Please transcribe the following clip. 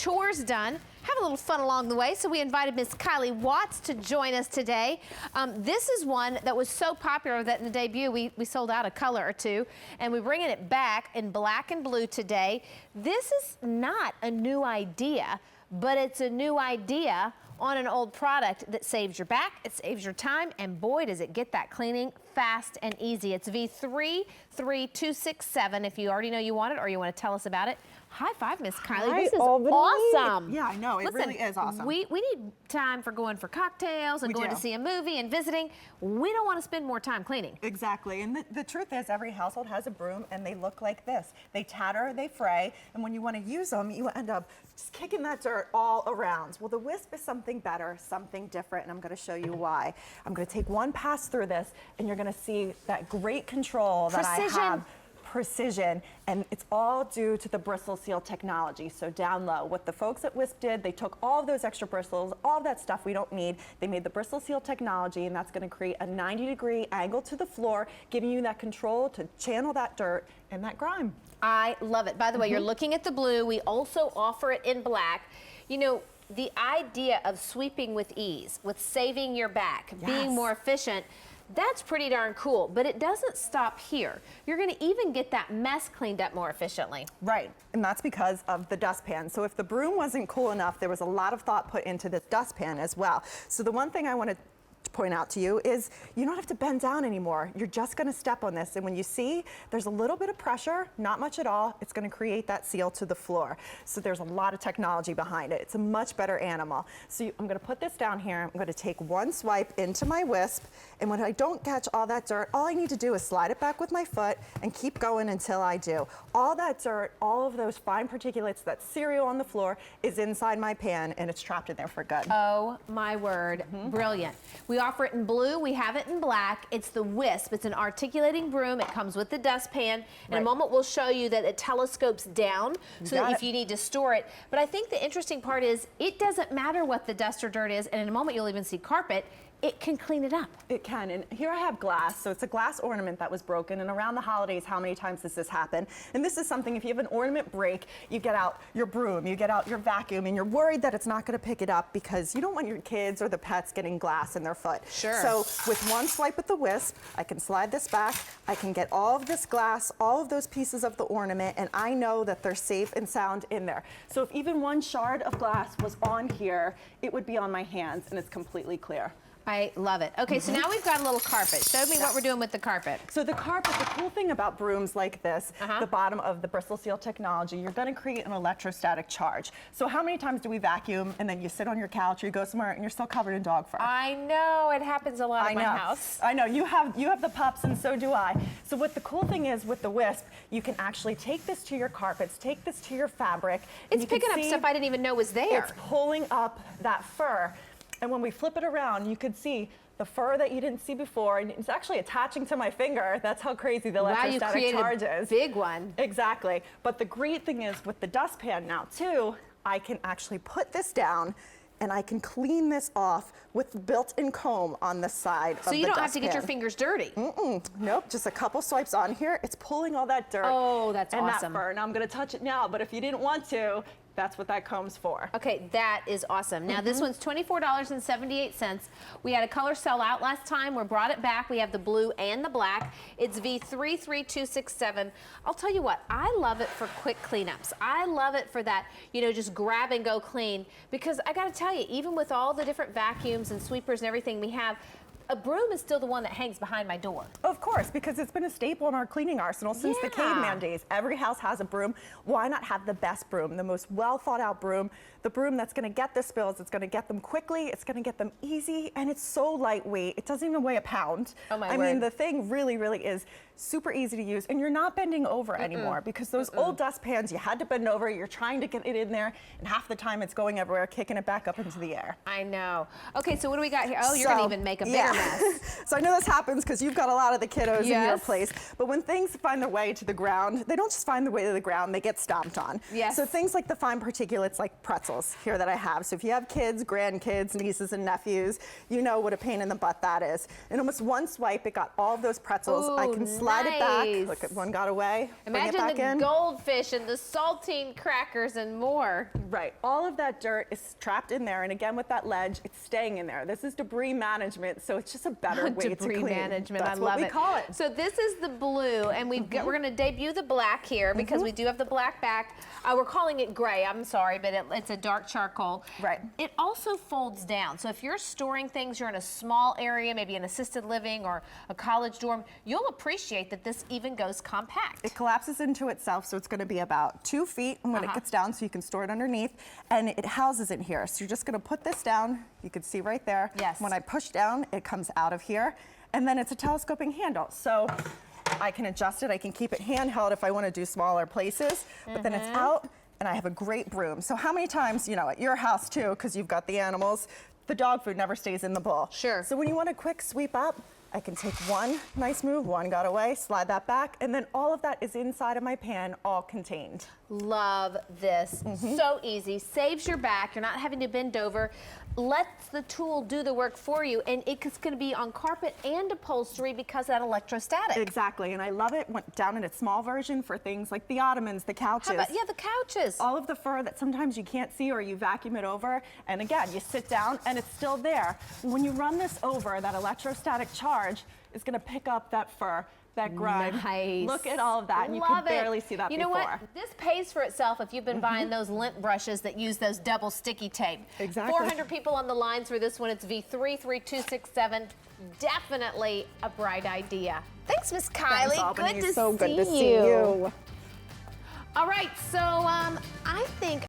chores done, have a little fun along the way, so we invited Miss Kylie Watts to join us today. This is one that was so popular that in the debut we sold out a color or two, and we're bringing it back in black and blue today. This is not a new idea, but it's a new idea on an old product that saves your back, it saves your time, and boy, does it get that cleaning fast and easy. It's V33267 if you already know you want it or you want to tell us about it. High five, Miss Kylie. Hi, this is Albany. awesome. Yeah, I know. It Listen, really is awesome. We need time for going for cocktails and going to see a movie and visiting. We don't want to spend more time cleaning. Exactly. And the truth is, every household has a broom, and they look like this. They tatter, they fray, and when you want to use them, you end up just kicking that dirt all around. Well, the Wisp is something better, something different, and I'm going to show you why. I'm going to take one pass through this, and you're going to see that great control that I have. Precision, and it's all due to the bristle seal technology. So down low, what the folks at Wisp did, they took all of those extra bristles, all of that stuff we don't need, they made the bristle seal technology, and that's going to create a 90-degree angle to the floor, giving you that control to channel that dirt and that grime. I love it. By the way, you're looking at the blue. We also offer it in black. You know, the idea of sweeping with ease, with saving your back, being more efficient, that's pretty darn cool, but it doesn't stop here. You're going to even get that mess cleaned up more efficiently. Right, and that's because of the dustpan. So if the broom wasn't cool enough, there was a lot of thought put into this dustpan as well. So the one thing I want to point out to you is you don't have to bend down anymore. You're just going to step on this, and when you see there's a little bit of pressure, not much at all, it's going to create that seal to the floor. So there's a lot of technology behind it. It's a much better animal. So I'm going to put this down here. I'm going to take one swipe into my Wisp, and when I don't catch all that dirt, all I need to do is slide it back with my foot and keep going until I do. All that dirt, all of those fine particulates, that cereal on the floor is inside my pan, and it's trapped in there for good. Oh my word, brilliant. We offer it in blue, we have it in black. It's the Wisp, it's an articulating broom. It comes with the dustpan. In a moment we'll show you that it telescopes down so that if you need to store it. But I think the interesting part is it doesn't matter what the dust or dirt is, and in a moment you'll even see carpet. It can clean it up. It can, and here I have glass. So it's a glass ornament that was broken, and around the holidays, how many times does this happen? And this is something, if you have an ornament break, you get out your broom, you get out your vacuum, and you're worried that it's not gonna pick it up because you don't want your kids or the pets getting glass in their foot. Sure. So with one swipe with the Wisp, I can slide this back, I can get all of this glass, all of those pieces of the ornament, and I know that they're safe and sound in there. So if even one shard of glass was on here, it would be on my hands, and it's completely clear. I love it. Okay, so now we've got a little carpet. Show me what we're doing with the carpet. So the carpet, the cool thing about brooms like this, the bottom of the bristle seal technology, you're going to create an electrostatic charge. So how many times do we vacuum and then you sit on your couch or you go somewhere and you're still covered in dog fur? I know, it happens a lot in my house. I know, you have the pups and so do I. So what the cool thing is with the Wisp, you can actually take this to your carpets, take this to your fabric. It's picking up stuff I didn't even know was there. It's pulling up that fur. And when we flip it around, you could see the fur that you didn't see before, and it's actually attaching to my finger. That's how crazy the electrostatic charge is. Big one. Exactly. But the great thing is with the dustpan now too, I can actually put this down and I can clean this off with built-in comb on the side of the dustpan. So you don't have to get your fingers dirty. Nope, just a couple swipes on here. It's pulling all that dirt. Oh, that's and awesome. That fur. Now I'm going to touch it now, but if you didn't want to, that's what that comb's for. Okay, that is awesome. Now this one's $24.78. We had a color sellout last time. We brought it back. We have the blue and the black. It's V33267. I'll tell you what, I love it for quick cleanups. I love it for that, you know, just grab and go clean. Because I gotta tell you, even with all the different vacuums and sweepers and everything we have, a broom is still the one that hangs behind my door. Of course, because it's been a staple in our cleaning arsenal since the caveman days. Every house has a broom. Why not have the best broom, the most well thought out broom, the broom that's gonna get the spills, it's gonna get them quickly, it's gonna get them easy, and it's so lightweight. It doesn't even weigh a pound. Oh my word. I mean, the thing really, really is super easy to use, and you're not bending over anymore because those old dustpans, you had to bend over, you're trying to get it in there, and half the time it's going everywhere, kicking it back up into the air. I know. Okay, so what do we got here? Oh, you're gonna even make a bigger mess. So I know this happens because you've got a lot of the kiddos in your place, but when things find their way to the ground, they don't just find their way to the ground, they get stomped on. Yes. So things like the fine particulates like pretzels here that I have. So if you have kids, grandkids, nieces and nephews, you know what a pain in the butt that is. In almost one swipe, it got all of those pretzels. I can slip slide it back. Nice. Look, one got away. Bring it Imagine back the in. goldfish and the saltine crackers and more. Right, all of that dirt is trapped in there, and again with that ledge, it's staying in there. This is debris management, so it's just a better way to Debris clean. management, That's I love what we it. call it. So this is the blue, and we're going to debut the black here because we do have the black back. We're calling it gray, I'm sorry, but it's a dark charcoal. Right. It also folds down, so if you're storing things, you're in a small area, maybe an assisted living or a college dorm, you'll appreciate that this even goes compact. It collapses into itself, so it's going to be about 2 feet when it gets down, so you can store it underneath, and it houses in here. So you're just going to put this down. You can see right there. Yes. When I push down, it comes out of here, and then it's a telescoping handle. So I can adjust it. I can keep it handheld if I want to do smaller places, but then it's out, and I have a great broom. So how many times, you know, at your house too, because you've got the animals, the dog food never stays in the bowl. Sure. So when you want a quick sweep up, I can take one nice move, one got away, slide that back, and then all of that is inside of my pan, all contained. Love this. So easy. Saves your back. You're not having to bend over. Lets the tool do the work for you, and it's going to be on carpet and upholstery because of that electrostatic. Exactly, and I love it. Went down in a small version for things like the ottomans, the couches. How about, yeah, the couches. All of the fur that sometimes you can't see or you vacuum it over, and again, you sit down and it's still there. When you run this over, that electrostatic charge is going to pick up that fur, that grime. Nice. Look at all of that, and you Love can it. barely see that You before. know what? This pays for itself if you've been buying those lint brushes that use those double sticky tape. Exactly. 400 people on the lines for this one. It's V33267. Definitely a bright idea. Thanks, Miss Kylie. Thanks, Albany. Good to so see good to see you. All right, so I think